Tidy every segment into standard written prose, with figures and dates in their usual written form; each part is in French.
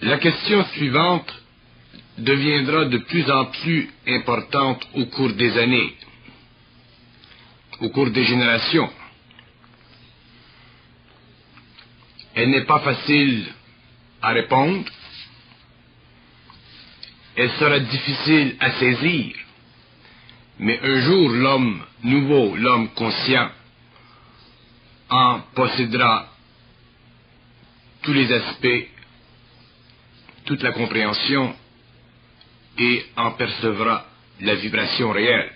La question suivante deviendra de plus en plus importante au cours des années, au cours des générations. Elle n'est pas facile à répondre, elle sera difficile à saisir, mais un jour l'homme nouveau, l'homme conscient, en possédera tous les aspects, toute la compréhension et en percevra la vibration réelle.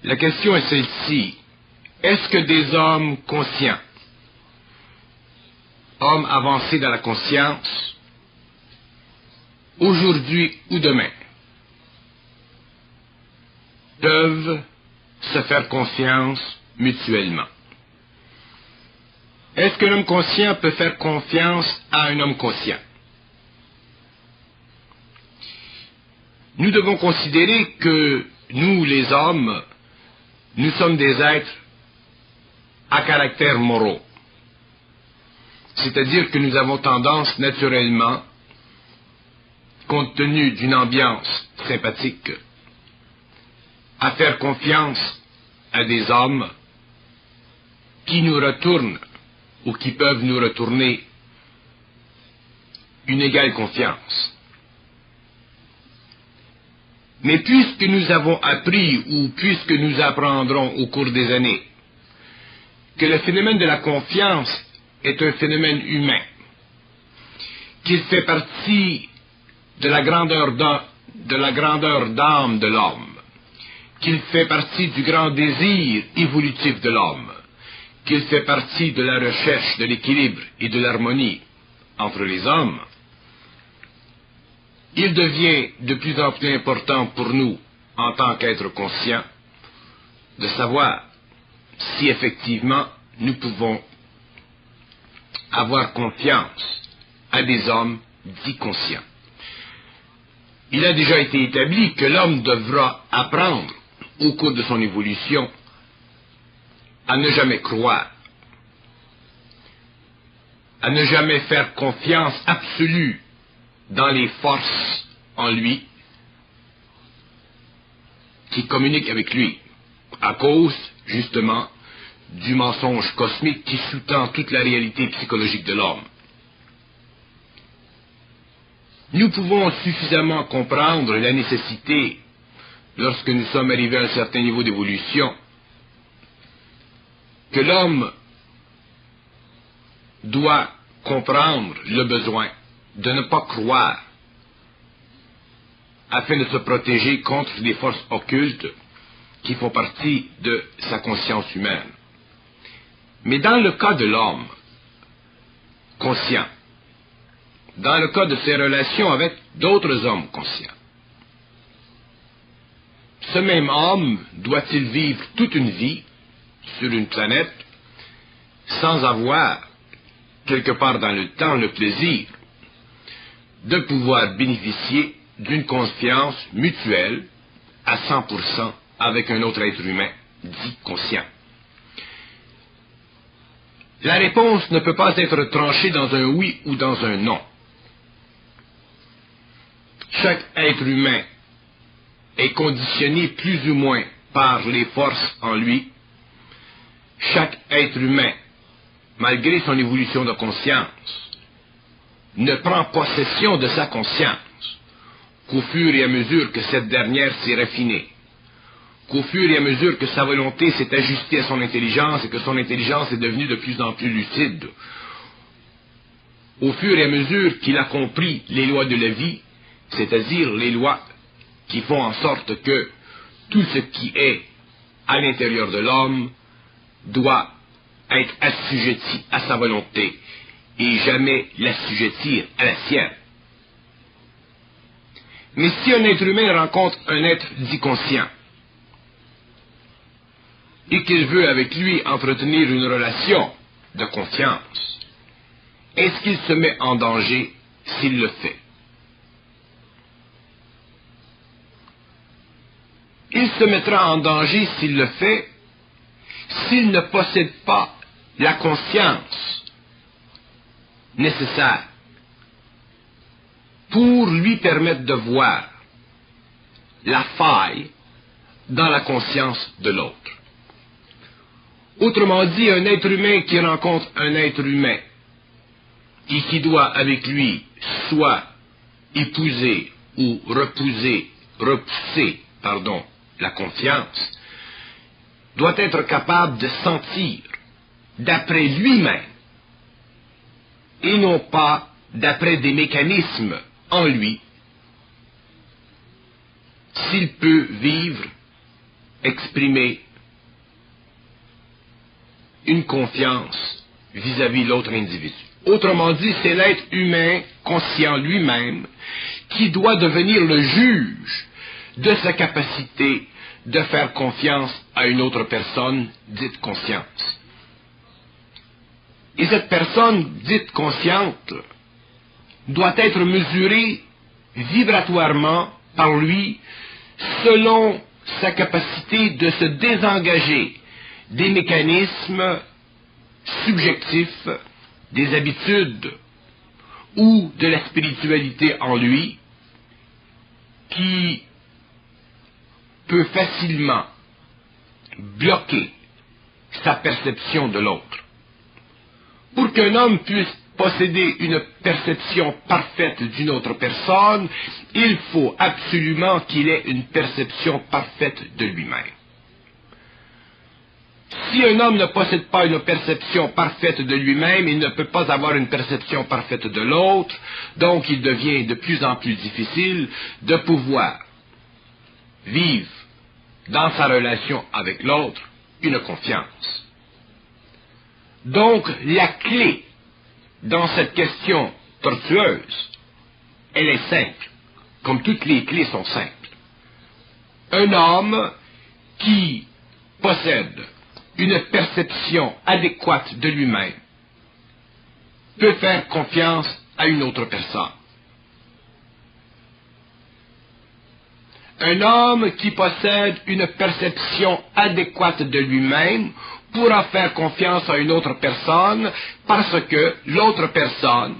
La question est celle-ci: est-ce que des hommes conscients, hommes avancés dans la conscience, aujourd'hui ou demain, peuvent se faire confiance mutuellement? Est-ce qu'un homme conscient peut faire confiance à un homme conscient? Nous devons considérer que nous, les hommes, nous sommes des êtres à caractère moraux. C'est-à-dire que nous avons tendance naturellement, compte tenu d'une ambiance sympathique, à faire confiance à des hommes qui nous retournent ou qui peuvent nous retourner une égale confiance. Mais puisque nous avons appris, ou puisque nous apprendrons au cours des années, que le phénomène de la confiance est un phénomène humain, qu'il fait partie de la grandeur d'âme de l'homme, qu'il fait partie du grand désir évolutif de l'homme, qu'il fait partie de la recherche de l'équilibre et de l'harmonie entre les hommes, il devient de plus en plus important pour nous, en tant qu'êtres conscients, de savoir si effectivement nous pouvons avoir confiance à des hommes dits conscients. Il a déjà été établi que l'homme devra apprendre, au cours de son évolution, à ne jamais croire, à ne jamais faire confiance absolue dans les forces en lui qui communiquent avec lui, à cause, justement, du mensonge cosmique qui sous-tend toute la réalité psychologique de l'homme. Nous pouvons suffisamment comprendre la nécessité, lorsque nous sommes arrivés à un certain niveau d'évolution, que l'homme doit comprendre le besoin de ne pas croire afin de se protéger contre les forces occultes qui font partie de sa conscience humaine. Mais dans le cas de l'homme conscient, dans le cas de ses relations avec d'autres hommes conscients, ce même homme doit-il vivre toute une vie sur une planète sans avoir, quelque part dans le temps, le plaisir de pouvoir bénéficier d'une confiance mutuelle à 100% avec un autre être humain dit conscient? La réponse ne peut pas être tranchée dans un oui ou dans un non. Chaque être humain est conditionné plus ou moins par les forces en lui. Chaque être humain, malgré son évolution de conscience, ne prend possession de sa conscience qu'au fur et à mesure que cette dernière s'est raffinée, qu'au fur et à mesure que sa volonté s'est ajustée à son intelligence et que son intelligence est devenue de plus en plus lucide, au fur et à mesure qu'il a compris les lois de la vie, c'est-à-dire les lois qui font en sorte que tout ce qui est à l'intérieur de l'homme doit être assujetti à sa volonté et jamais l'assujettir à la sienne. Mais si un être humain rencontre un être dit conscient et qu'il veut avec lui entretenir une relation de confiance, est-ce qu'il se met en danger s'il le fait? Il se mettra en danger s'il le fait, s'il ne possède pas la conscience nécessaire pour lui permettre de voir la faille dans la conscience de l'autre. Autrement dit, un être humain qui rencontre un être humain et qui doit avec lui soit épouser ou repousser la confiance, doit être capable de sentir d'après lui-même et non pas d'après des mécanismes en lui s'il peut vivre, exprimer une confiance vis-à-vis l'autre individu. Autrement dit, c'est l'être humain conscient lui-même qui doit devenir le juge de sa capacité de faire confiance à une autre personne dite consciente. Et cette personne dite consciente doit être mesurée vibratoirement par lui selon sa capacité de se désengager des mécanismes subjectifs, des habitudes ou de la spiritualité en lui qui peut facilement bloquer sa perception de l'autre. Pour qu'un homme puisse posséder une perception parfaite d'une autre personne, il faut absolument qu'il ait une perception parfaite de lui-même. Si un homme ne possède pas une perception parfaite de lui-même, il ne peut pas avoir une perception parfaite de l'autre, donc il devient de plus en plus difficile de pouvoir vivre dans sa relation avec l'autre une confiance. Donc la clé dans cette question tortueuse, elle est simple, comme toutes les clés sont simples. Un homme qui possède une perception adéquate de lui-même peut faire confiance à une autre personne. Un homme qui possède une perception adéquate de lui-même pourra faire confiance à une autre personne parce que l'autre personne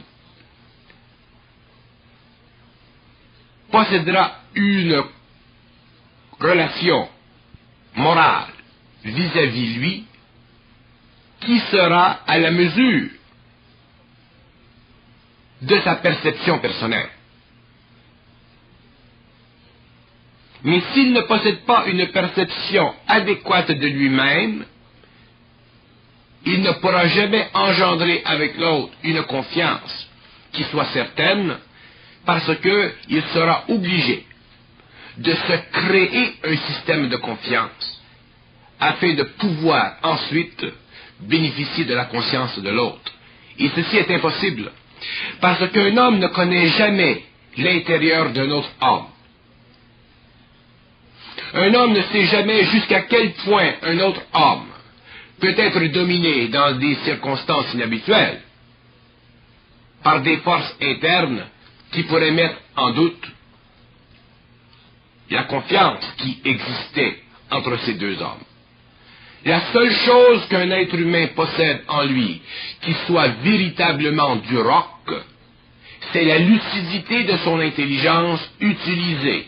possédera une relation morale vis-à-vis lui qui sera à la mesure de sa perception personnelle. Mais s'il ne possède pas une perception adéquate de lui-même, il ne pourra jamais engendrer avec l'autre une confiance qui soit certaine, parce qu'il sera obligé de se créer un système de confiance afin de pouvoir ensuite bénéficier de la conscience de l'autre. Et ceci est impossible, parce qu'un homme ne connaît jamais l'intérieur d'un autre homme. Un homme ne sait jamais jusqu'à quel point un autre homme peut être dominé dans des circonstances inhabituelles par des forces internes qui pourraient mettre en doute la confiance qui existait entre ces deux hommes. La seule chose qu'un être humain possède en lui qui soit véritablement du roc, c'est la lucidité de son intelligence utilisée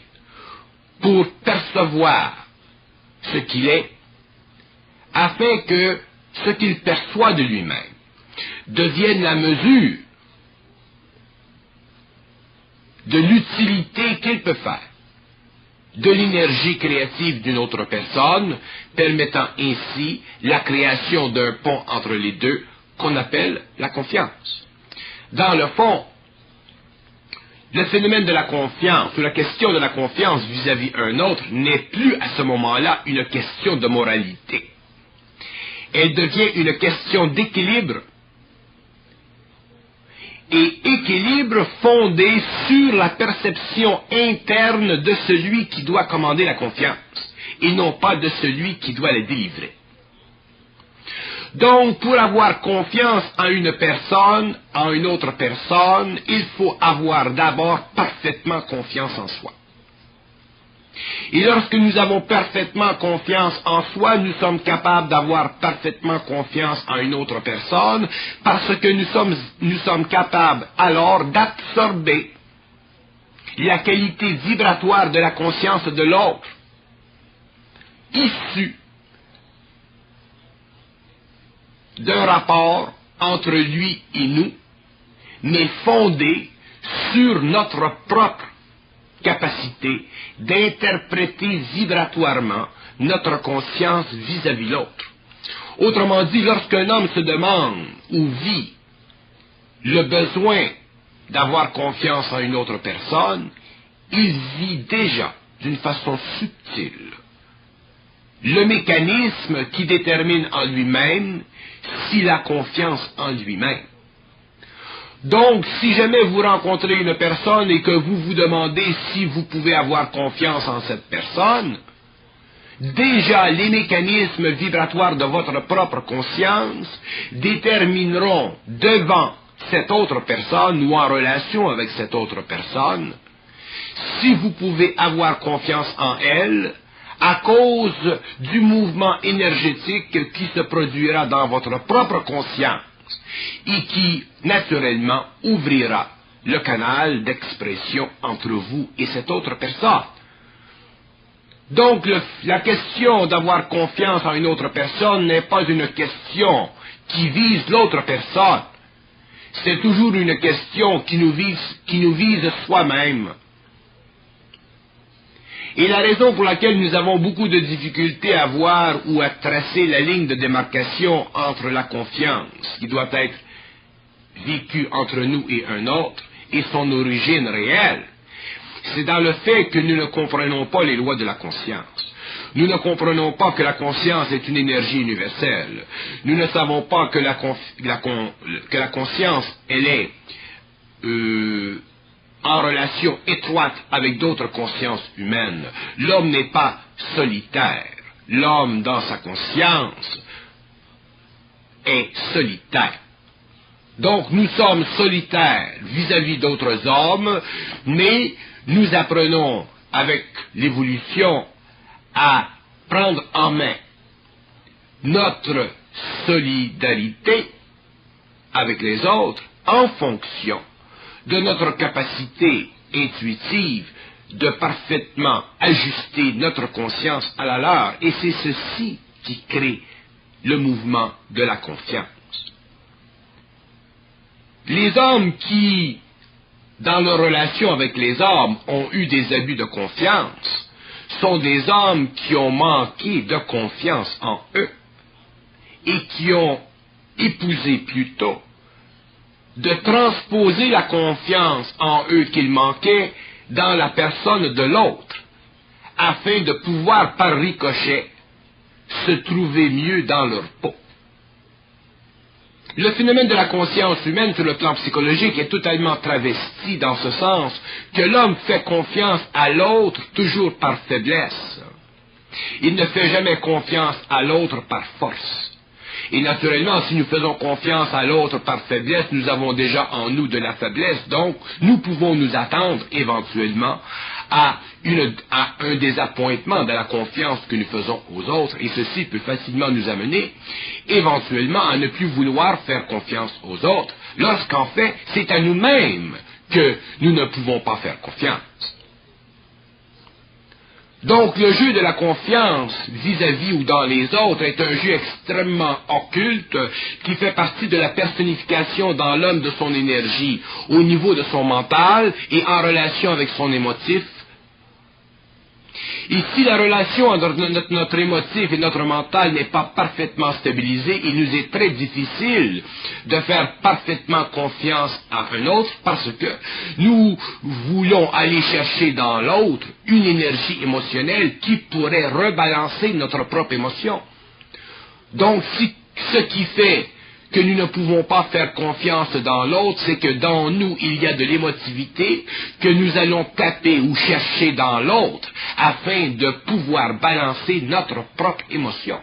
pour percevoir ce qu'il est, afin que ce qu'il perçoit de lui-même devienne la mesure de l'utilité qu'il peut faire, de l'énergie créative d'une autre personne, permettant ainsi la création d'un pont entre les deux qu'on appelle la confiance. Dans le fond, le phénomène de la confiance, ou la question de la confiance vis-à-vis un autre, n'est plus à ce moment-là une question de moralité. Elle devient une question d'équilibre, et équilibre fondé sur la perception interne de celui qui doit commander la confiance, et non pas de celui qui doit la délivrer. Donc, pour avoir confiance en une personne, en une autre personne, il faut avoir d'abord parfaitement confiance en soi. Et lorsque nous avons parfaitement confiance en soi, nous sommes capables d'avoir parfaitement confiance en une autre personne, parce que nous sommes capables alors d'absorber la qualité vibratoire de la conscience de l'autre, issue d'un rapport entre lui et nous, mais fondée sur notre propre capacité d'interpréter vibratoirement notre conscience vis-à-vis l'autre. Autrement dit, lorsqu'un homme se demande ou vit le besoin d'avoir confiance en une autre personne, il vit déjà d'une façon subtile le mécanisme qui détermine en lui-même s'il a confiance en lui-même. Donc, si jamais vous rencontrez une personne et que vous vous demandez si vous pouvez avoir confiance en cette personne, déjà les mécanismes vibratoires de votre propre conscience détermineront devant cette autre personne ou en relation avec cette autre personne si vous pouvez avoir confiance en elle à cause du mouvement énergétique qui se produira dans votre propre conscience et qui, naturellement, ouvrira le canal d'expression entre vous et cette autre personne. Donc, la question d'avoir confiance en une autre personne n'est pas une question qui vise l'autre personne. C'est toujours une question qui nous vise soi-même. Et la raison pour laquelle nous avons beaucoup de difficultés à voir ou à tracer la ligne de démarcation entre la confiance qui doit être vécue entre nous et un autre et son origine réelle, c'est dans le fait que nous ne comprenons pas les lois de la conscience. Nous ne comprenons pas que la conscience est une énergie universelle. Nous ne savons pas que la conscience, elle est en relation étroite avec d'autres consciences humaines. L'homme n'est pas solitaire. L'homme, dans sa conscience, est solitaire. Donc, nous sommes solitaires vis-à-vis d'autres hommes, mais nous apprenons, avec l'évolution, à prendre en main notre solidarité avec les autres en fonction de notre capacité intuitive de parfaitement ajuster notre conscience à la leur. Et c'est ceci qui crée le mouvement de la confiance. Les hommes qui, dans leur relation avec les hommes, ont eu des abus de confiance, sont des hommes qui ont manqué de confiance en eux et qui ont épousé plutôt de transposer la confiance en eux qu'ils manquaient dans la personne de l'autre, afin de pouvoir par ricochet se trouver mieux dans leur peau. Le phénomène de la conscience humaine sur le plan psychologique est totalement travesti dans ce sens que l'homme fait confiance à l'autre toujours par faiblesse. Il ne fait jamais confiance à l'autre par force. Et naturellement, si nous faisons confiance à l'autre par faiblesse, nous avons déjà en nous de la faiblesse, donc nous pouvons nous attendre éventuellement à un désappointement de la confiance que nous faisons aux autres, et ceci peut facilement nous amener éventuellement à ne plus vouloir faire confiance aux autres, lorsqu'en fait, c'est à nous-mêmes que nous ne pouvons pas faire confiance. Donc, le jeu de la confiance vis-à-vis ou dans les autres est un jeu extrêmement occulte qui fait partie de la personnification dans l'homme de son énergie au niveau de son mental et en relation avec son émotif. Et si la relation entre notre émotif et notre mental n'est pas parfaitement stabilisée, il nous est très difficile de faire parfaitement confiance à un autre parce que nous voulons aller chercher dans l'autre une énergie émotionnelle qui pourrait rebalancer notre propre émotion. Donc, ce qui fait que nous ne pouvons pas faire confiance dans l'autre, c'est que dans nous, il y a de l'émotivité que nous allons taper ou chercher dans l'autre afin de pouvoir balancer notre propre émotion.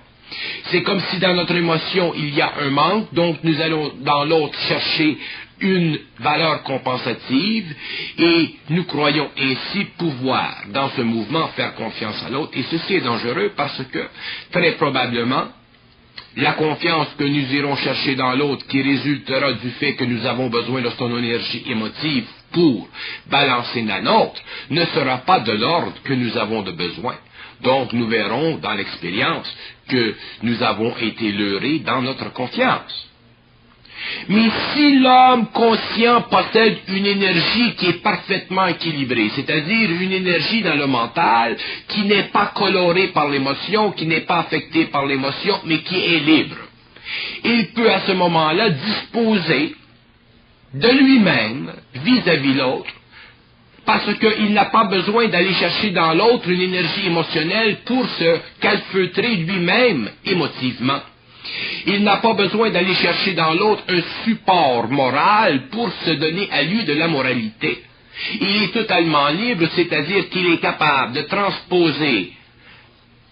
C'est comme si dans notre émotion, il y a un manque, donc nous allons dans l'autre chercher une valeur compensative et nous croyons ainsi pouvoir, dans ce mouvement, faire confiance à l'autre. Et ceci est dangereux parce que, très probablement, la confiance que nous irons chercher dans l'autre qui résultera du fait que nous avons besoin de son énergie émotive pour balancer la nôtre ne sera pas de l'ordre que nous avons de besoin. Donc nous verrons dans l'expérience que nous avons été leurrés dans notre confiance. Mais si l'homme conscient possède une énergie qui est parfaitement équilibrée, c'est-à-dire une énergie dans le mental qui n'est pas colorée par l'émotion, qui n'est pas affectée par l'émotion, mais qui est libre, il peut à ce moment-là disposer de lui-même vis-à-vis l'autre, parce qu'il n'a pas besoin d'aller chercher dans l'autre une énergie émotionnelle pour se calfeutrer lui-même émotivement. Il n'a pas besoin d'aller chercher dans l'autre un support moral pour se donner à lui de la moralité. Il est totalement libre, c'est-à-dire qu'il est capable de transposer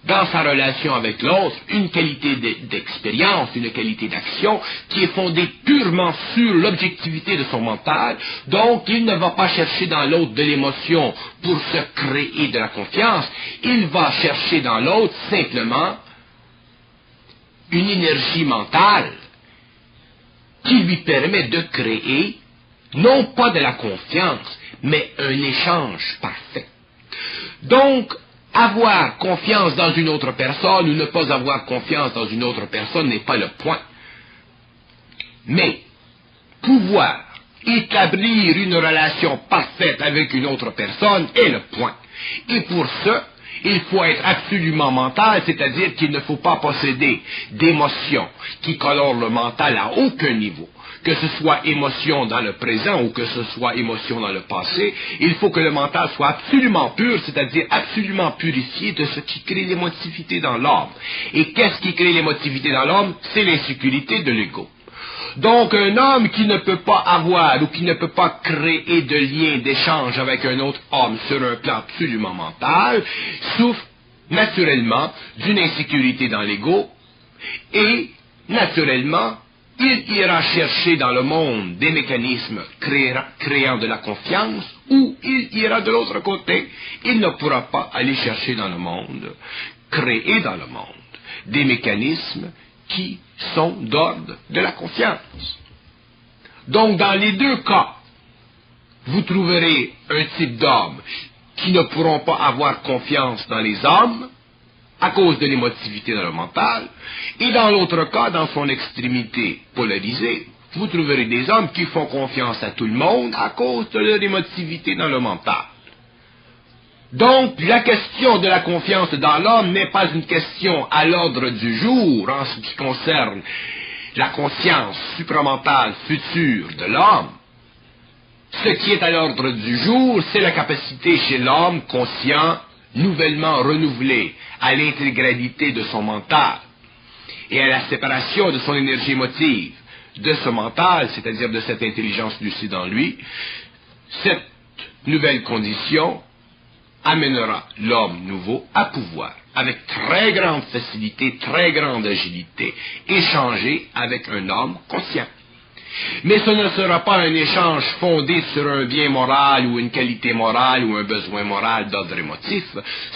dans sa relation avec l'autre une qualité d'expérience, une qualité d'action qui est fondée purement sur l'objectivité de son mental. Donc il ne va pas chercher dans l'autre de l'émotion pour se créer de la confiance, il va chercher dans l'autre simplement une énergie mentale qui lui permet de créer, non pas de la confiance, mais un échange parfait. Donc, avoir confiance dans une autre personne ou ne pas avoir confiance dans une autre personne n'est pas le point. Mais, pouvoir établir une relation parfaite avec une autre personne est le point. Et pour ça, il faut être absolument mental, c'est-à-dire qu'il ne faut pas posséder d'émotions qui colorent le mental à aucun niveau. Que ce soit émotion dans le présent ou que ce soit émotion dans le passé, il faut que le mental soit absolument pur, c'est-à-dire absolument purifié de ce qui crée l'émotivité dans l'homme. Et qu'est-ce qui crée l'émotivité dans l'homme? C'est l'insécurité de l'ego. Donc un homme qui ne peut pas avoir ou qui ne peut pas créer de lien, d'échange avec un autre homme sur un plan absolument mental, souffre naturellement d'une insécurité dans l'ego et naturellement il ira chercher dans le monde des mécanismes créant de la confiance ou il ira de l'autre côté. Il ne pourra pas aller chercher dans le monde, créer dans le monde des mécanismes qui sont d'ordre de la confiance. Donc, dans les deux cas, vous trouverez un type d'hommes qui ne pourront pas avoir confiance dans les hommes à cause de l'émotivité dans le mental, et dans l'autre cas, dans son extrémité polarisée, vous trouverez des hommes qui font confiance à tout le monde à cause de leur émotivité dans le mental. Donc, la question de la confiance dans l'homme n'est pas une question à l'ordre du jour en ce qui concerne la conscience supramentale future de l'homme. Ce qui est à l'ordre du jour, c'est la capacité chez l'homme conscient, nouvellement renouvelée à l'intégralité de son mental et à la séparation de son énergie émotive de ce mental, c'est-à-dire de cette intelligence lucide en lui. Cette nouvelle condition amènera l'homme nouveau à pouvoir, avec très grande facilité, très grande agilité, échanger avec un homme conscient. Mais ce ne sera pas un échange fondé sur un bien moral ou une qualité morale ou un besoin moral d'ordre émotif.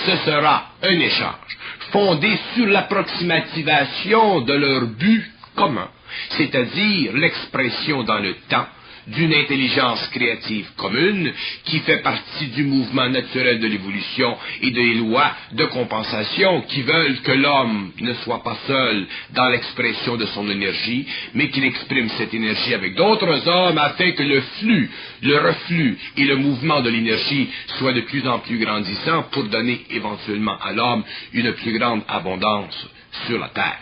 Ce sera un échange fondé sur l'approximativation de leur but commun, c'est-à-dire l'expression dans le temps d'une intelligence créative commune qui fait partie du mouvement naturel de l'évolution et des lois de compensation qui veulent que l'homme ne soit pas seul dans l'expression de son énergie, mais qu'il exprime cette énergie avec d'autres hommes afin que le flux, le reflux et le mouvement de l'énergie soient de plus en plus grandissants pour donner éventuellement à l'homme une plus grande abondance sur la terre.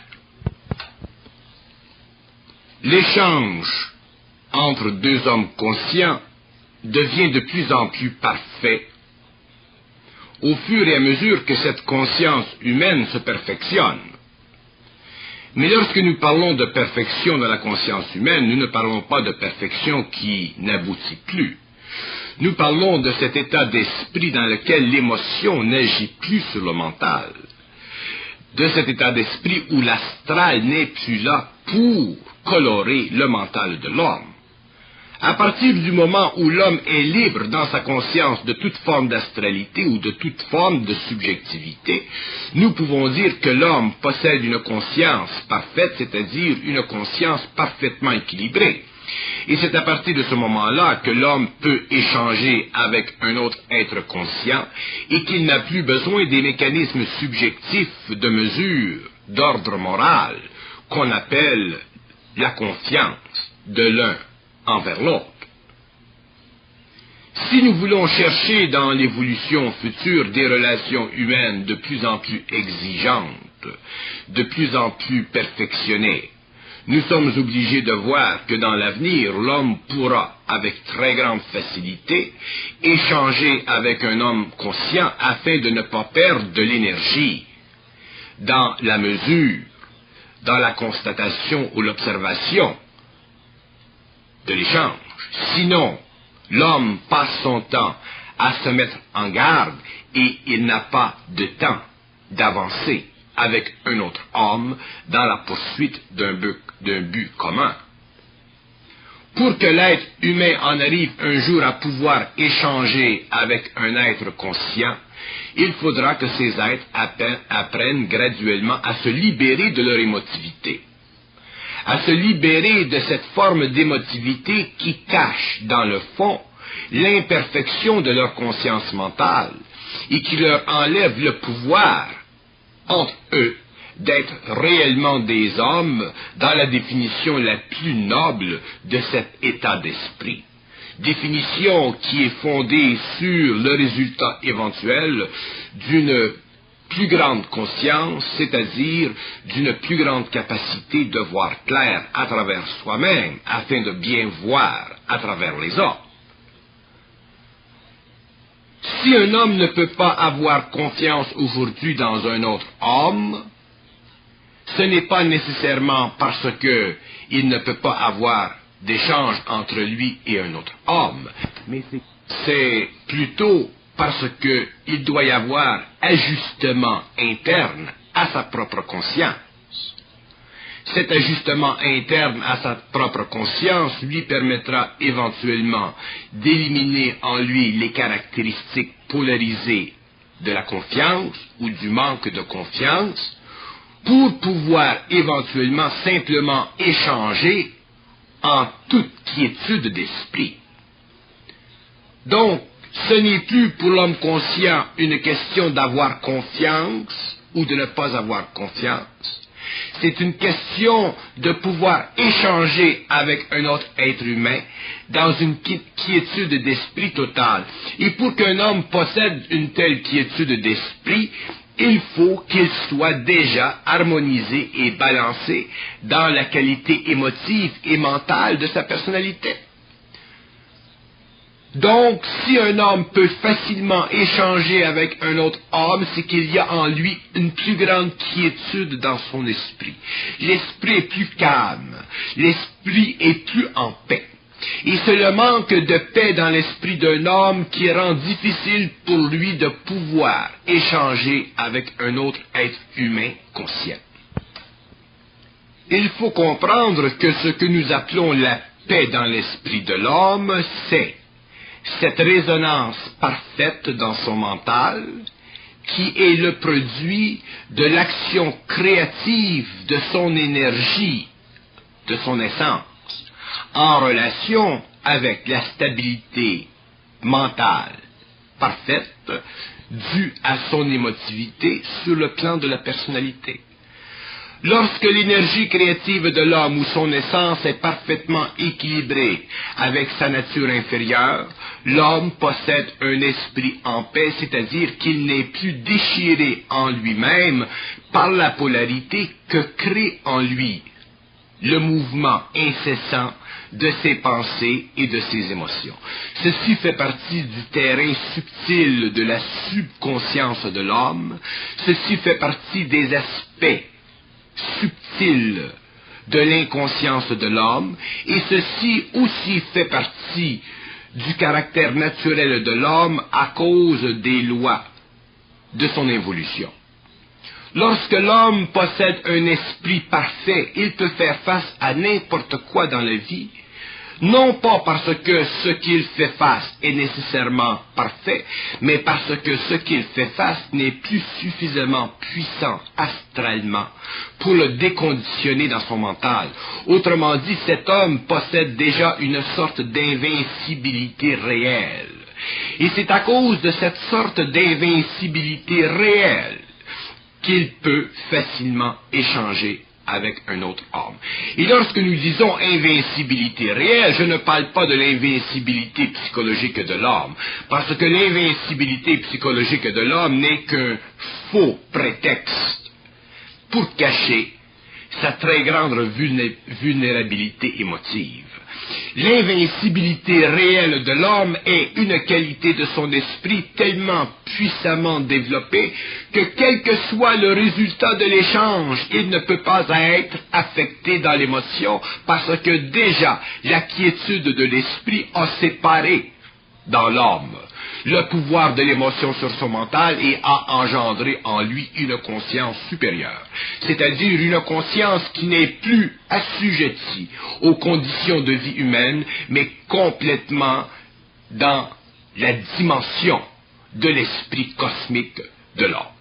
L'échange entre deux hommes conscients devient de plus en plus parfait au fur et à mesure que cette conscience humaine se perfectionne. Mais lorsque nous parlons de perfection de la conscience humaine, nous ne parlons pas de perfection qui n'aboutit plus. Nous parlons de cet état d'esprit dans lequel l'émotion n'agit plus sur le mental, de cet état d'esprit où l'astral n'est plus là pour colorer le mental de l'homme. À partir du moment où l'homme est libre dans sa conscience de toute forme d'astralité ou de toute forme de subjectivité, nous pouvons dire que l'homme possède une conscience parfaite, c'est-à-dire une conscience parfaitement équilibrée. Et c'est à partir de ce moment-là que l'homme peut échanger avec un autre être conscient et qu'il n'a plus besoin des mécanismes subjectifs de mesure d'ordre moral qu'on appelle la confiance de l'un envers l'autre. Si nous voulons chercher dans l'évolution future des relations humaines de plus en plus exigeantes, de plus en plus perfectionnées, nous sommes obligés de voir que dans l'avenir, l'homme pourra, avec très grande facilité, échanger avec un homme conscient afin de ne pas perdre de l'énergie dans la mesure, dans la constatation ou l'observation de l'échange. Sinon, l'homme passe son temps à se mettre en garde et il n'a pas de temps d'avancer avec un autre homme dans la poursuite d'un but commun. Pour que l'être humain en arrive un jour à pouvoir échanger avec un être conscient, il faudra que ces êtres apprennent graduellement à se libérer de leur émotivité, à se libérer de cette forme d'émotivité qui cache, dans le fond, l'imperfection de leur conscience mentale et qui leur enlève le pouvoir entre eux d'être réellement des hommes dans la définition la plus noble de cet état d'esprit. Définition qui est fondée sur le résultat éventuel d'une plus grande conscience, c'est-à-dire d'une plus grande capacité de voir clair à travers soi-même afin de bien voir à travers les autres. Si un homme ne peut pas avoir confiance aujourd'hui dans un autre homme, ce n'est pas nécessairement parce qu'il ne peut pas avoir d'échange entre lui et un autre homme, mais c'est plutôt parce qu'il doit y avoir ajustement interne à sa propre conscience. Cet ajustement interne à sa propre conscience lui permettra éventuellement d'éliminer en lui les caractéristiques polarisées de la confiance ou du manque de confiance pour pouvoir éventuellement simplement échanger en toute quiétude d'esprit. Donc, ce n'est plus pour l'homme conscient une question d'avoir confiance ou de ne pas avoir confiance. C'est une question de pouvoir échanger avec un autre être humain dans une quiétude d'esprit totale. Et pour qu'un homme possède une telle quiétude d'esprit, il faut qu'il soit déjà harmonisé et balancé dans la qualité émotive et mentale de sa personnalité. Donc, si un homme peut facilement échanger avec un autre homme, c'est qu'il y a en lui une plus grande quiétude dans son esprit. L'esprit est plus calme, l'esprit est plus en paix. Et c'est le manque de paix dans l'esprit d'un homme qui rend difficile pour lui de pouvoir échanger avec un autre être humain conscient. Il faut comprendre que ce que nous appelons la paix dans l'esprit de l'homme, c'est cette résonance parfaite dans son mental, qui est le produit de l'action créative de son énergie, de son essence, en relation avec la stabilité mentale parfaite due à son émotivité sur le plan de la personnalité. Lorsque l'énergie créative de l'homme ou son essence est parfaitement équilibrée avec sa nature inférieure, l'homme possède un esprit en paix, c'est-à-dire qu'il n'est plus déchiré en lui-même par la polarité que crée en lui le mouvement incessant de ses pensées et de ses émotions. Ceci fait partie du terrain subtil de la subconscience de l'homme, ceci fait partie des aspects subtil de l'inconscience de l'homme, et ceci aussi fait partie du caractère naturel de l'homme à cause des lois de son évolution. Lorsque l'homme possède un esprit parfait, il peut faire face à n'importe quoi dans la vie non pas parce que ce qu'il fait face est nécessairement parfait, mais parce que ce qu'il fait face n'est plus suffisamment puissant astralement pour le déconditionner dans son mental. Autrement dit, cet homme possède déjà une sorte d'invincibilité réelle. Et c'est à cause de cette sorte d'invincibilité réelle qu'il peut facilement échanger avec un autre homme. Et lorsque nous disons invincibilité réelle, je ne parle pas de l'invincibilité psychologique de l'homme, parce que l'invincibilité psychologique de l'homme n'est qu'un faux prétexte pour cacher sa très grande vulnérabilité émotive. L'invincibilité réelle de l'homme est une qualité de son esprit tellement puissamment développée que quel que soit le résultat de l'échange, il ne peut pas être affecté dans l'émotion parce que déjà la quiétude de l'esprit a séparé dans l'homme le pouvoir de l'émotion sur son mental et a engendré en lui une conscience supérieure, c'est-à-dire une conscience qui n'est plus assujettie aux conditions de vie humaine, mais complètement dans la dimension de l'esprit cosmique de l'homme.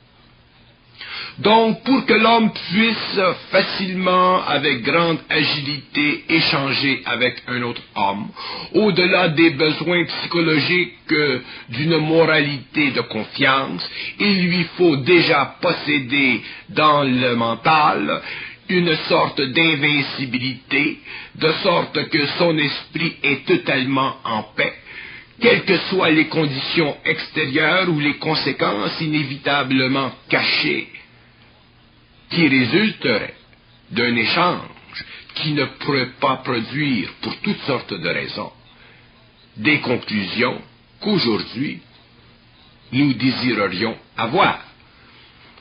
Donc, pour que l'homme puisse facilement, avec grande agilité, échanger avec un autre homme, au-delà des besoins psychologiques d'une moralité de confiance, il lui faut déjà posséder dans le mental une sorte d'invincibilité, de sorte que son esprit est totalement en paix, quelles que soient les conditions extérieures ou les conséquences inévitablement cachées qui résulterait d'un échange qui ne pourrait pas produire, pour toutes sortes de raisons, des conclusions qu'aujourd'hui nous désirerions avoir.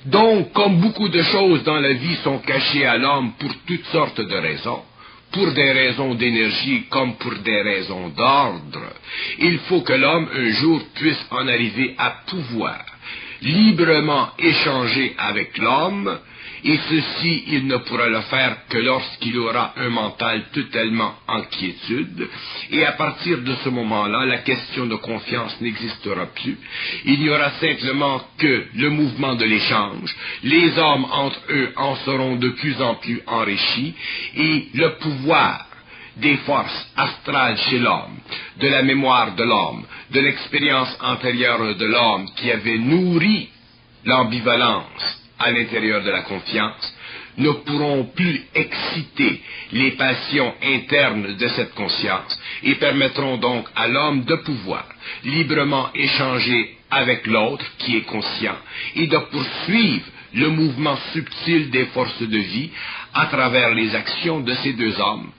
Donc, comme beaucoup de choses dans la vie sont cachées à l'homme pour toutes sortes de raisons, pour des raisons d'énergie comme pour des raisons d'ordre, il faut que l'homme un jour puisse en arriver à pouvoir librement échanger avec l'homme, et ceci, il ne pourra le faire que lorsqu'il aura un mental totalement en quiétude, et à partir de ce moment-là, la question de confiance n'existera plus. Il n'y aura simplement que le mouvement de l'échange, les hommes entre eux en seront de plus en plus enrichis, et le pouvoir des forces astrales chez l'homme, de la mémoire de l'homme, de l'expérience antérieure de l'homme qui avait nourri l'ambivalence à l'intérieur de la confiance, ne pourront plus exciter les passions internes de cette conscience et permettront donc à l'homme de pouvoir librement échanger avec l'autre qui est conscient et de poursuivre le mouvement subtil des forces de vie à travers les actions de ces deux hommes.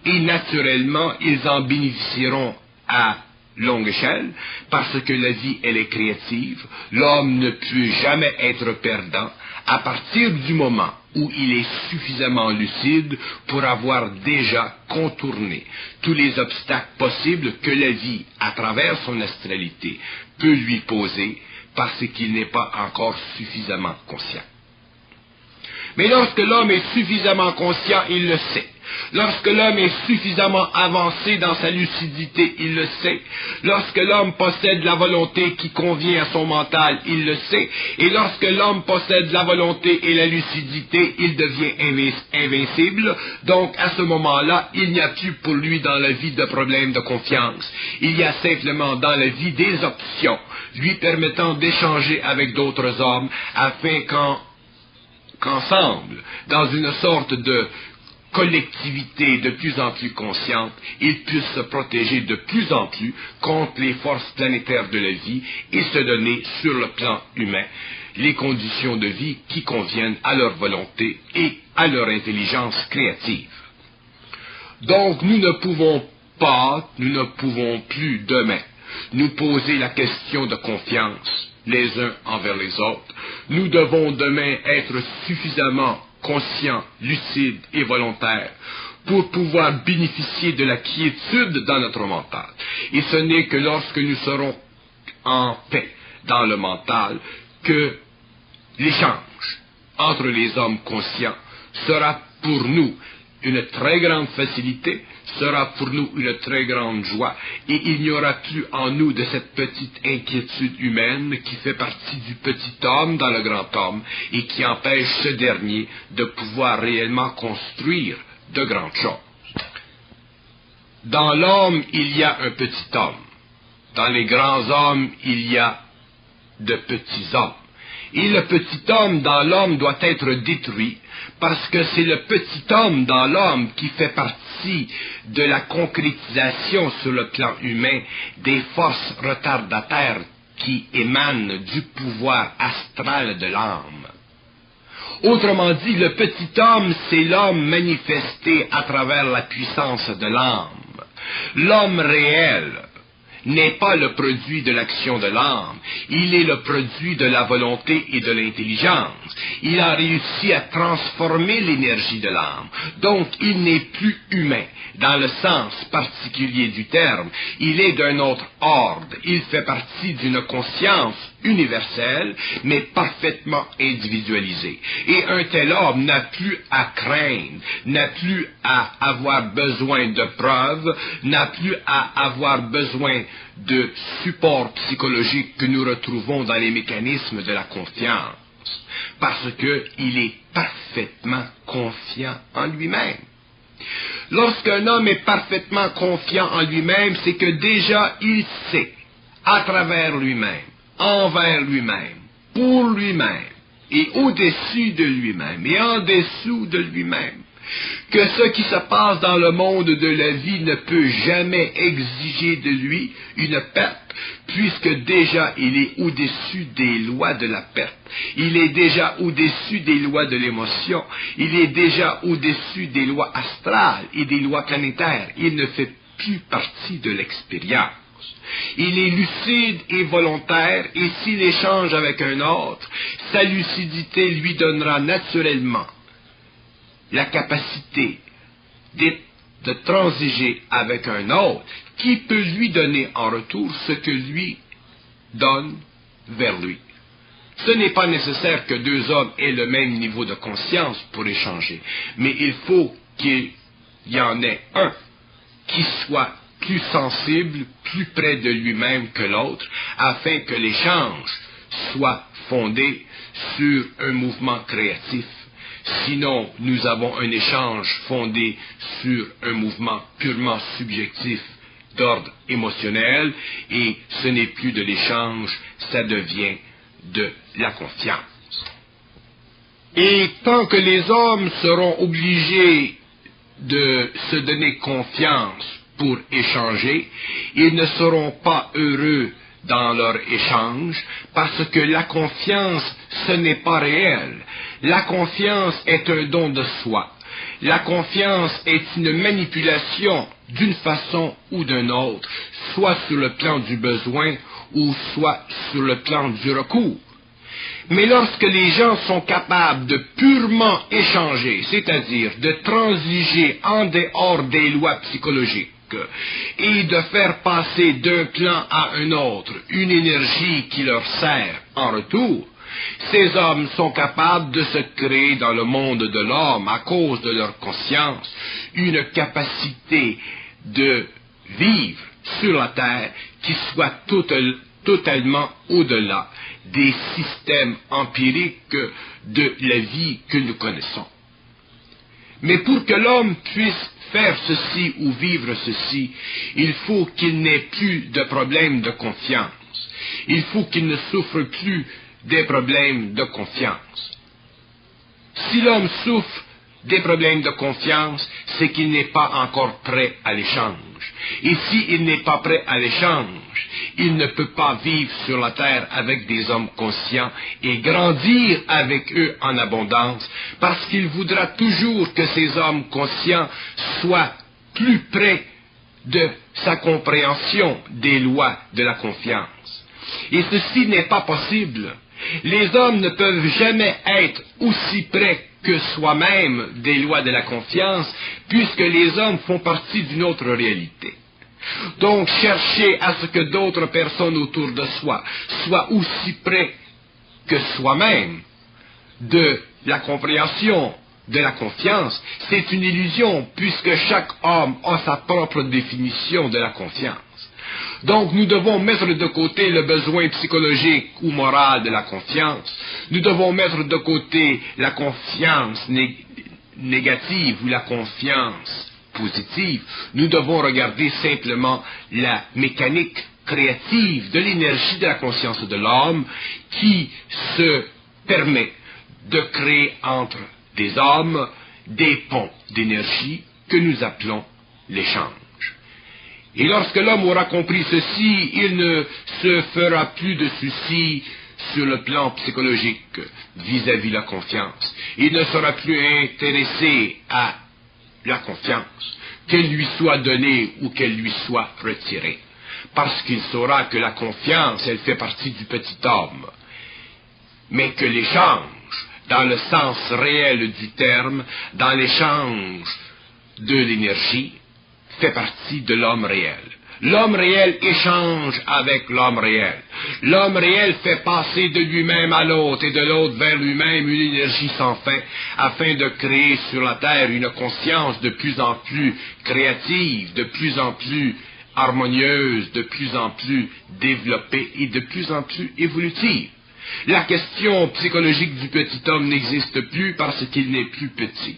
Et naturellement, ils en bénéficieront à longue échelle, parce que la vie, elle est créative. L'homme ne peut jamais être perdant à partir du moment où il est suffisamment lucide pour avoir déjà contourné tous les obstacles possibles que la vie, à travers son astralité, peut lui poser, parce qu'il n'est pas encore suffisamment conscient. Mais lorsque l'homme est suffisamment conscient, il le sait. Lorsque l'homme est suffisamment avancé dans sa lucidité, il le sait. Lorsque l'homme possède la volonté qui convient à son mental, il le sait. Et lorsque l'homme possède la volonté et la lucidité, il devient invincible. Donc, à ce moment-là, il n'y a plus pour lui dans la vie de problème de confiance. Il y a simplement dans la vie des options, lui permettant d'échanger avec d'autres hommes, afin qu'ensemble, dans une sorte de collectivité de plus en plus consciente, ils puissent se protéger de plus en plus contre les forces planétaires de la vie et se donner sur le plan humain les conditions de vie qui conviennent à leur volonté et à leur intelligence créative. Donc nous ne pouvons plus demain nous poser la question de confiance les uns envers les autres. Nous devons demain être suffisamment conscients, lucides et volontaires pour pouvoir bénéficier de la quiétude dans notre mental. Et ce n'est que lorsque nous serons en paix dans le mental que l'échange entre les hommes conscients sera pour nous une très grande facilité, sera pour nous une très grande joie, et il n'y aura plus en nous de cette petite inquiétude humaine qui fait partie du petit homme dans le grand homme et qui empêche ce dernier de pouvoir réellement construire de grandes choses. Dans l'homme, il y a un petit homme. Dans les grands hommes, il y a de petits hommes. Et le petit homme dans l'homme doit être détruit, parce que c'est le petit homme dans l'homme qui fait partie de la concrétisation sur le plan humain des forces retardataires qui émanent du pouvoir astral de l'âme. Autrement dit, le petit homme, c'est l'homme manifesté à travers la puissance de l'âme. L'homme réel n'est pas le produit de l'action de l'âme, il est le produit de la volonté et de l'intelligence. Il a réussi à transformer l'énergie de l'âme, donc il n'est plus humain, dans le sens particulier du terme, il est d'un autre ordre, il fait partie d'une conscience universelle, mais parfaitement individualisée. Et un tel homme n'a plus à craindre, n'a plus à avoir besoin de preuves, n'a plus à avoir besoin de support psychologique que nous retrouvons dans les mécanismes de la confiance, parce qu'il est parfaitement confiant en lui-même. Lorsqu'un homme est parfaitement confiant en lui-même, c'est que déjà il sait, à travers lui-même, envers lui-même, pour lui-même, et au-dessus de lui-même, et en dessous de lui-même, que ce qui se passe dans le monde de la vie ne peut jamais exiger de lui une perte, puisque déjà il est au-dessus des lois de la perte, il est déjà au-dessus des lois de l'émotion, il est déjà au-dessus des lois astrales et des lois planétaires, il ne fait plus partie de l'expérience. Il est lucide et volontaire, et s'il échange avec un autre, sa lucidité lui donnera naturellement la capacité de transiger avec un autre qui peut lui donner en retour ce que lui donne vers lui. Ce n'est pas nécessaire que deux hommes aient le même niveau de conscience pour échanger, mais il faut qu'il y en ait un qui soit plus sensible, plus près de lui-même que l'autre, afin que l'échange soit fondé sur un mouvement créatif. Sinon, nous avons un échange fondé sur un mouvement purement subjectif d'ordre émotionnel, et ce n'est plus de l'échange, ça devient de la confiance. Et tant que les hommes seront obligés de se donner confiance pour échanger, ils ne seront pas heureux dans leur échange, parce que la confiance, ce n'est pas réel. La confiance est un don de soi. La confiance est une manipulation d'une façon ou d'une autre, soit sur le plan du besoin ou soit sur le plan du recours. Mais lorsque les gens sont capables de purement échanger, c'est-à-dire de transiger en dehors des lois psychologiques, et de faire passer d'un plan à un autre une énergie qui leur sert en retour, ces hommes sont capables de se créer dans le monde de l'homme, à cause de leur conscience, une capacité de vivre sur la terre qui soit totalement au-delà des systèmes empiriques de la vie que nous connaissons. Mais pour que l'homme puisse faire ceci ou vivre ceci, il faut qu'il n'ait plus de problèmes de confiance. Il faut qu'il ne souffre plus des problèmes de confiance. Si l'homme souffre des problèmes de confiance, c'est qu'il n'est pas encore prêt à l'échange. Et s'il n'est pas prêt à l'échange, il ne peut pas vivre sur la terre avec des hommes conscients et grandir avec eux en abondance, parce qu'il voudra toujours que ces hommes conscients soient plus près de sa compréhension des lois de la confiance. Et ceci n'est pas possible. Les hommes ne peuvent jamais être aussi près que soi-même des lois de la confiance, puisque les hommes font partie d'une autre réalité. Donc, chercher à ce que d'autres personnes autour de soi soient aussi près que soi-même de la compréhension de la confiance, c'est une illusion, puisque chaque homme a sa propre définition de la confiance. Donc nous devons mettre de côté le besoin psychologique ou moral de la confiance. Nous devons mettre de côté la confiance négative ou la confiance positive. Nous devons regarder simplement la mécanique créative de l'énergie de la conscience de l'homme qui se permet de créer entre des hommes des ponts d'énergie que nous appelons l'échange. Et lorsque l'homme aura compris ceci, il ne se fera plus de soucis sur le plan psychologique vis-à-vis de la confiance. Il ne sera plus intéressé à la confiance, qu'elle lui soit donnée ou qu'elle lui soit retirée. Parce qu'il saura que la confiance, elle fait partie du petit homme. Mais que l'échange, dans le sens réel du terme, dans l'échange de l'énergie, fait partie de l'homme réel. L'homme réel échange avec l'homme réel. L'homme réel fait passer de lui-même à l'autre et de l'autre vers lui-même une énergie sans fin, afin de créer sur la terre une conscience de plus en plus créative, de plus en plus harmonieuse, de plus en plus développée et de plus en plus évolutive. La question psychologique du petit homme n'existe plus parce qu'il n'est plus petit.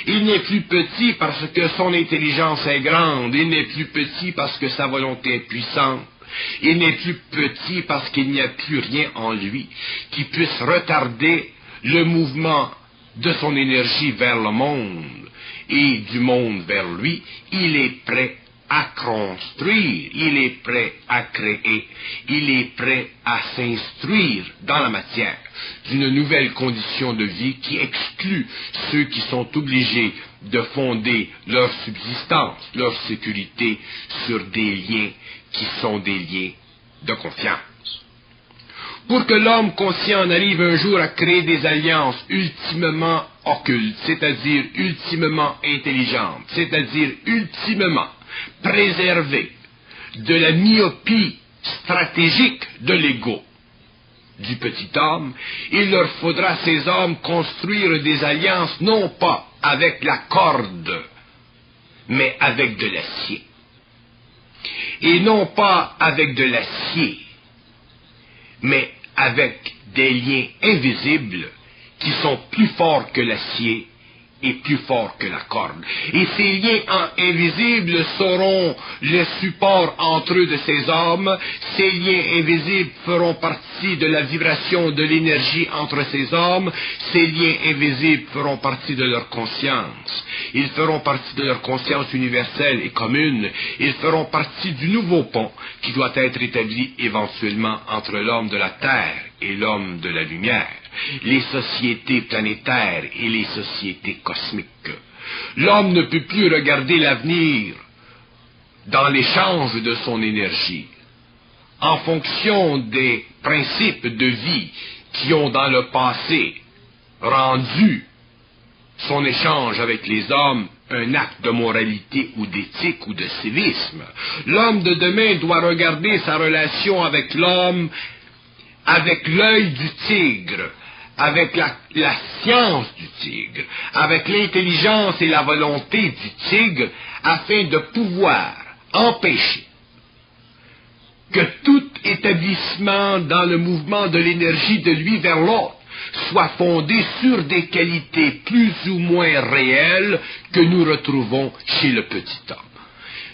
Il n'est plus petit parce que son intelligence est grande, il n'est plus petit parce que sa volonté est puissante, il n'est plus petit parce qu'il n'y a plus rien en lui qui puisse retarder le mouvement de son énergie vers le monde et du monde vers lui. Il est prêt à construire, il est prêt à créer, il est prêt à s'instruire dans la matière d'une nouvelle condition de vie qui exclut ceux qui sont obligés de fonder leur subsistance, leur sécurité sur des liens qui sont des liens de confiance. Pour que l'homme conscient en arrive un jour à créer des alliances ultimement occultes, c'est-à-dire ultimement intelligentes, c'est-à-dire ultimement préserver de la myopie stratégique de l'ego du petit homme, il leur faudra à ces hommes construire des alliances non pas avec la corde, mais avec de l'acier. Et non pas avec de l'acier, mais avec des liens invisibles qui sont plus forts que l'acier et plus fort que la corde. Et ces liens invisibles seront le support entre eux de ces hommes. Ces liens invisibles feront partie de la vibration de l'énergie entre ces hommes. Ces liens invisibles feront partie de leur conscience. Ils feront partie de leur conscience universelle et commune. Ils feront partie du nouveau pont qui doit être établi éventuellement entre l'homme de la terre et l'homme de la lumière, les sociétés planétaires et les sociétés cosmiques. L'homme ne peut plus regarder l'avenir dans l'échange de son énergie, en fonction des principes de vie qui ont dans le passé rendu son échange avec les hommes un acte de moralité ou d'éthique ou de civisme. L'homme de demain doit regarder sa relation avec l'homme avec l'œil du tigre, avec la science du tigre, avec l'intelligence et la volonté du tigre, afin de pouvoir empêcher que tout établissement dans le mouvement de l'énergie de lui vers l'autre soit fondé sur des qualités plus ou moins réelles que nous retrouvons chez le petit homme.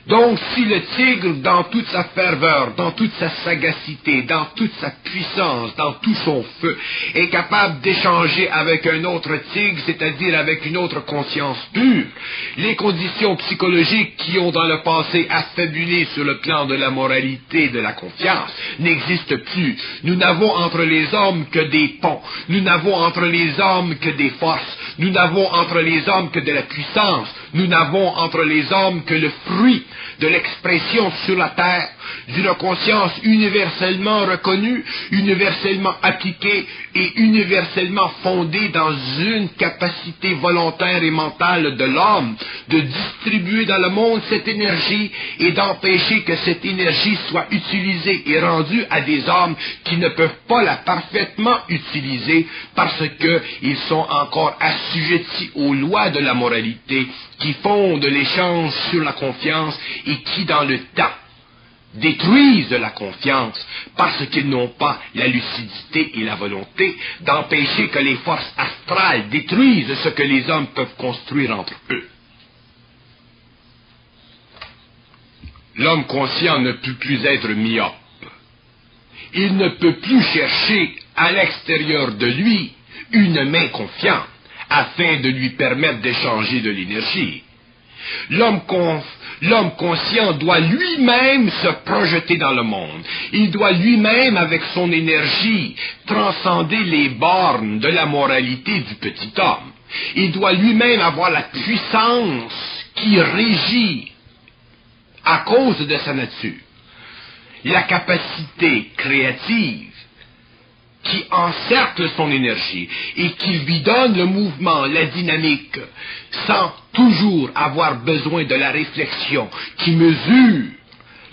Donc, si le tigre, dans toute sa ferveur, dans toute sa sagacité, dans toute sa puissance, dans tout son feu, est capable d'échanger avec un autre tigre, c'est-à-dire avec une autre conscience pure, les conditions psychologiques qui ont dans le passé affabulé sur le plan de la moralité et de la confiance n'existent plus. Nous n'avons entre les hommes que des ponts. Nous n'avons entre les hommes que des forces. Nous n'avons entre les hommes que de la puissance. Nous n'avons entre les hommes que le fruit de l'expression sur la terre d'une conscience universellement reconnue, universellement appliquée et universellement fondée dans une capacité volontaire et mentale de l'homme de distribuer dans le monde cette énergie et d'empêcher que cette énergie soit utilisée et rendue à des hommes qui ne peuvent pas la parfaitement utiliser parce qu'ils sont encore assujettis aux lois de la moralité qui fondent l'échange sur la confiance et qui, dans le temps, détruisent la confiance parce qu'ils n'ont pas la lucidité et la volonté d'empêcher que les forces astrales détruisent ce que les hommes peuvent construire entre eux. L'homme conscient ne peut plus être myope. Il ne peut plus chercher à l'extérieur de lui une main confiante afin de lui permettre d'échanger de l'énergie. L'homme conscient doit lui-même se projeter dans le monde. Il doit lui-même, avec son énergie, transcender les bornes de la moralité du petit homme. Il doit lui-même avoir la puissance qui régit, à cause de sa nature, la capacité créative qui encercle son énergie et qui lui donne le mouvement, la dynamique, sans toujours avoir besoin de la réflexion, qui mesure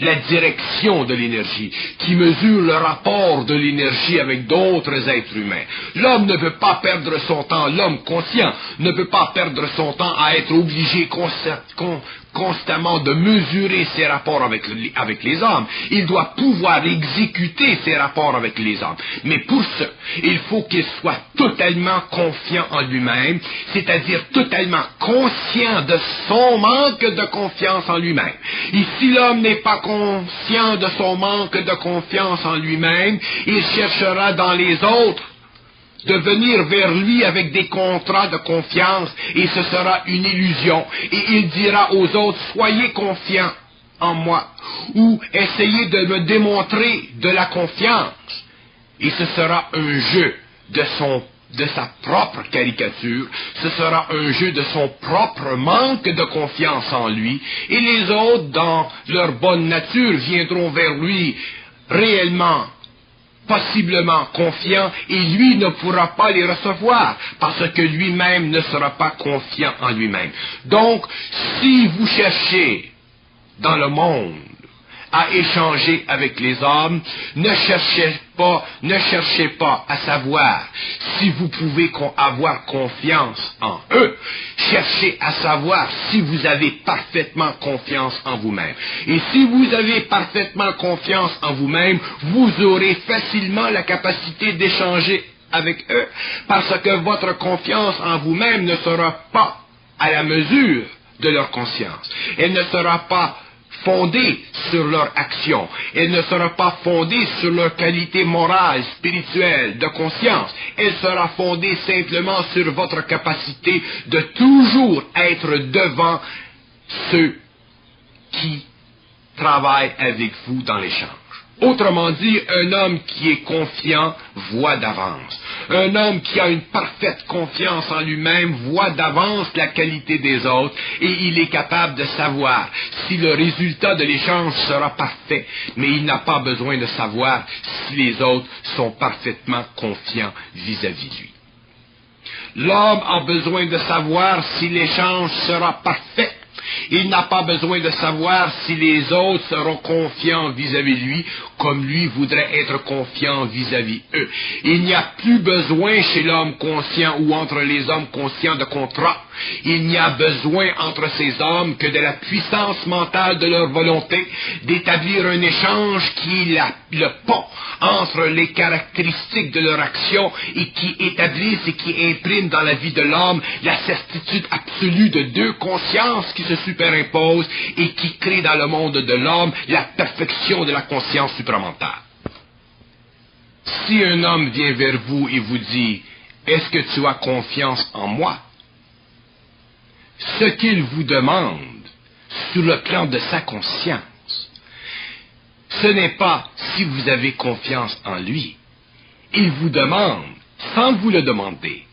la direction de l'énergie, qui mesure le rapport de l'énergie avec d'autres êtres humains. L'homme ne peut pas perdre son temps, l'homme conscient ne peut pas perdre son temps à être obligé constamment de mesurer ses rapports avec les hommes. Il doit pouvoir exécuter ses rapports avec les hommes. Mais pour ce, il faut qu'il soit totalement confiant en lui-même, c'est-à-dire totalement conscient de son manque de confiance en lui-même. Et si l'homme n'est pas conscient de son manque de confiance en lui-même, il cherchera dans les autres de venir vers lui avec des contrats de confiance, et ce sera une illusion. Et il dira aux autres, soyez confiants en moi, ou essayez de me démontrer de la confiance. Et ce sera un jeu de sa propre caricature, ce sera un jeu de son propre manque de confiance en lui, et les autres, dans leur bonne nature, viendront vers lui réellement possiblement confiant, et lui ne pourra pas les recevoir, parce que lui-même ne sera pas confiant en lui-même. Donc, si vous cherchez dans le monde à échanger avec les hommes, ne cherchez pas à savoir si vous pouvez avoir confiance en eux. Cherchez à savoir si vous avez parfaitement confiance en vous-même. Et si vous avez parfaitement confiance en vous-même, vous aurez facilement la capacité d'échanger avec eux, parce que votre confiance en vous-même ne sera pas à la mesure de leur conscience. Elle ne sera pas fondée sur leur action. Elle ne sera pas fondée sur leur qualité morale, spirituelle, de conscience. Elle sera fondée simplement sur votre capacité de toujours être devant ceux qui travaillent avec vous dans l'échange. Autrement dit, un homme qui est confiant voit d'avance. Un homme qui a une parfaite confiance en lui-même voit d'avance la qualité des autres et il est capable de savoir si le résultat de l'échange sera parfait, mais il n'a pas besoin de savoir si les autres sont parfaitement confiants vis-à-vis de lui. L'homme a besoin de savoir si l'échange sera parfait. Il n'a pas besoin de savoir si les autres seront confiants vis-à-vis de lui, comme lui voudrait être confiant vis-à-vis eux. Il n'y a plus besoin chez l'homme conscient ou entre les hommes conscients de contrat. Il n'y a besoin entre ces hommes que de la puissance mentale de leur volonté d'établir un échange qui est le pont entre les caractéristiques de leur action et qui établissent et qui impriment dans la vie de l'homme la certitude absolue de deux consciences qui se superimposent et qui créent dans le monde de l'homme la perfection de la conscience supramentale. Si un homme vient vers vous et vous dit « Est-ce que tu as confiance en moi ?» Ce qu'il vous demande sur le plan de sa conscience, ce n'est pas si vous avez confiance en lui. Il vous demande, sans vous le demander,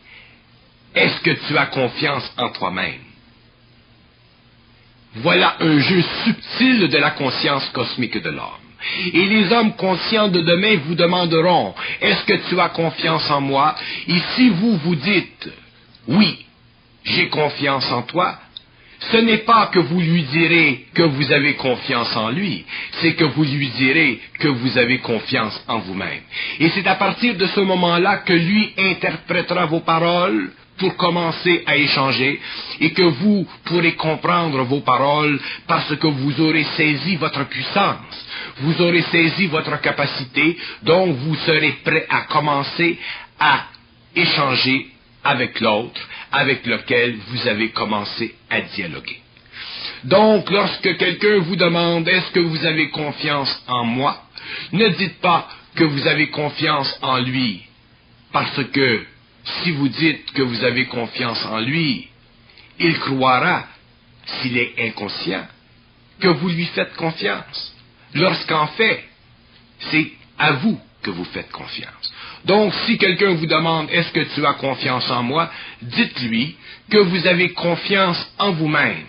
est-ce que tu as confiance en toi-même? Voilà un jeu subtil de la conscience cosmique de l'homme. Et les hommes conscients de demain vous demanderont, est-ce que tu as confiance en moi? Et si vous dites, oui, j'ai confiance en toi, ce n'est pas que vous lui direz que vous avez confiance en lui, c'est que vous lui direz que vous avez confiance en vous-même. Et c'est à partir de ce moment-là que lui interprétera vos paroles pour commencer à échanger, et que vous pourrez comprendre vos paroles parce que vous aurez saisi votre puissance, vous aurez saisi votre capacité, donc vous serez prêt à commencer à échanger avec l'autre, avec lequel vous avez commencé à dialoguer. Donc, lorsque quelqu'un vous demande « Est-ce que vous avez confiance en moi ?» ne dites pas que vous avez confiance en lui, parce que si vous dites que vous avez confiance en lui, il croira, s'il est inconscient, que vous lui faites confiance, lorsqu'en fait, c'est à vous que vous faites confiance. Donc, si quelqu'un vous demande « Est-ce que tu as confiance en moi ?» dites-lui que vous avez confiance en vous-même.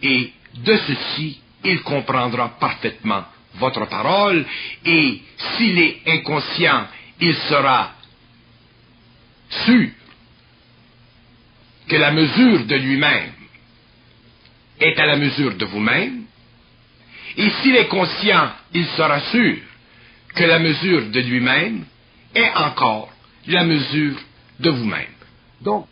Et de ceci, il comprendra parfaitement votre parole, et s'il est inconscient, il sera sûr que la mesure de lui-même est à la mesure de vous-même, et s'il est conscient, il sera sûr que la mesure de lui-même est encore la mesure de vous-même. Donc,